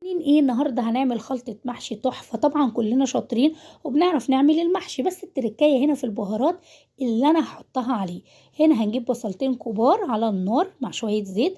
ايه النهارده هنعمل خلطة محشي تحفة. طبعا كلنا شاطرين وبنعرف نعمل المحشي، بس التركية هنا في البهارات اللي انا هحطها عليه. هنا هنجيب بصلتين كبار على النار مع شوية زيت،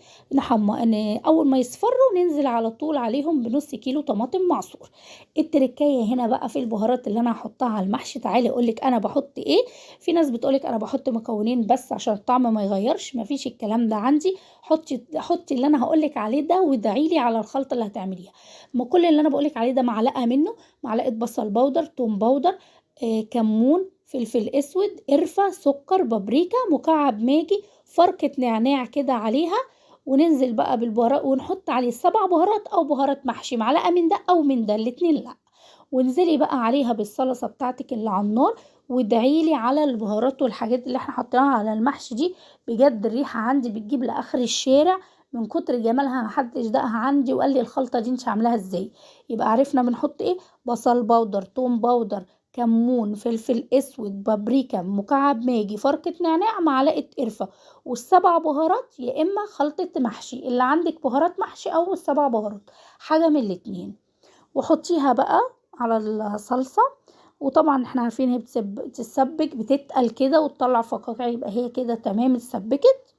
اول ما يصفروا ننزل على طول عليهم بنص كيلو طماطم معصور. التركية هنا بقى في البهارات اللي انا هحطها على المحشي. تعالي اقولك انا بحط ايه. في ناس بتقولك انا بحط مكونين بس عشان الطعم ما يغيرش، مفيش الكلام ده عندي. حطي اللي انا هقولك عليه ده وادعيلي على الخلطة اللي هتعمليها. ما كل اللي انا بقولك عليه ده معلقه منه: معلقه بصل بودر، توم بودر، كمون، فلفل اسود، قرفه، سكر، بابريكا، مكعب ماجي، فركه نعناع كده عليها. وننزل بقى بالبهارات ونحط عليه 7 بهارات او بهارات محشي، معلقه من ده او من ده الاتنين لا. وانزلي بقى عليها بالصلصه بتاعتك اللي على النار، وادعيلي على البهارات والحاجات اللي احنا حطيناها على المحشي دي. بجد الريحه عندي بتجيب لاخر الشارع من كتر جمالها. محدش دقها عندي وقال لي الخلطه دي انت عاملاها ازاي. يبقى عرفنا بنحط ايه: بصل بودر، توم بودر، كمون، فلفل اسود، بابريكا، مكعب ماجي، فركه نعناع، معلقه قرفه، وال7 بهارات. يا اما خلطه محشي اللي عندك بهارات محشي او ال7 بهارات، حاجه من الاتنين. وحطيها بقى على الصلصه. وطبعا احنا عارفين هي بتتسبك بتتقل كده وتطلع فقاقيع، يبقى هي كده تمام اتسبكت.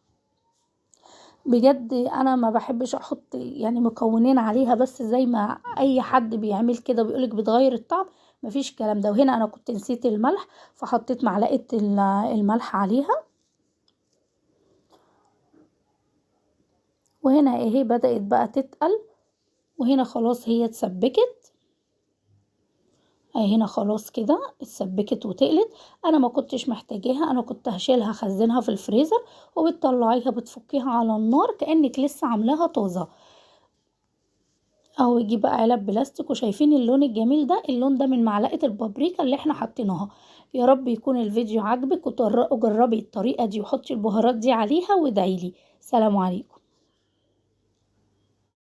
بجد انا ما بحبش احط يعني مكونين عليها بس زي ما اي حد بيعمل كده بيقولك بتغير الطعم. مفيش الكلام ده. وهنا انا كنت نسيت الملح فحطيت معلقة الملح عليها. وهنا اهي بدأت بقى تتقل، وهنا خلاص هي اتسبكت. اهي هنا خلاص كده اتسبكت وتقلت. انا ما كنتش محتاجاها، انا كنت هشيلها اخزنها في الفريزر، وبتطلعيها بتفكيها على النار كأنك لسه عاملاها طازة. اهو يجيب بقى علب بلاستيك. وشايفين اللون الجميل ده؟ اللون ده من معلقة البابريكا اللي احنا حطيناها. يا رب يكون الفيديو عجبك وجربي الطريقة دي وحطي البهارات دي عليها وادعيلي. سلام عليكم.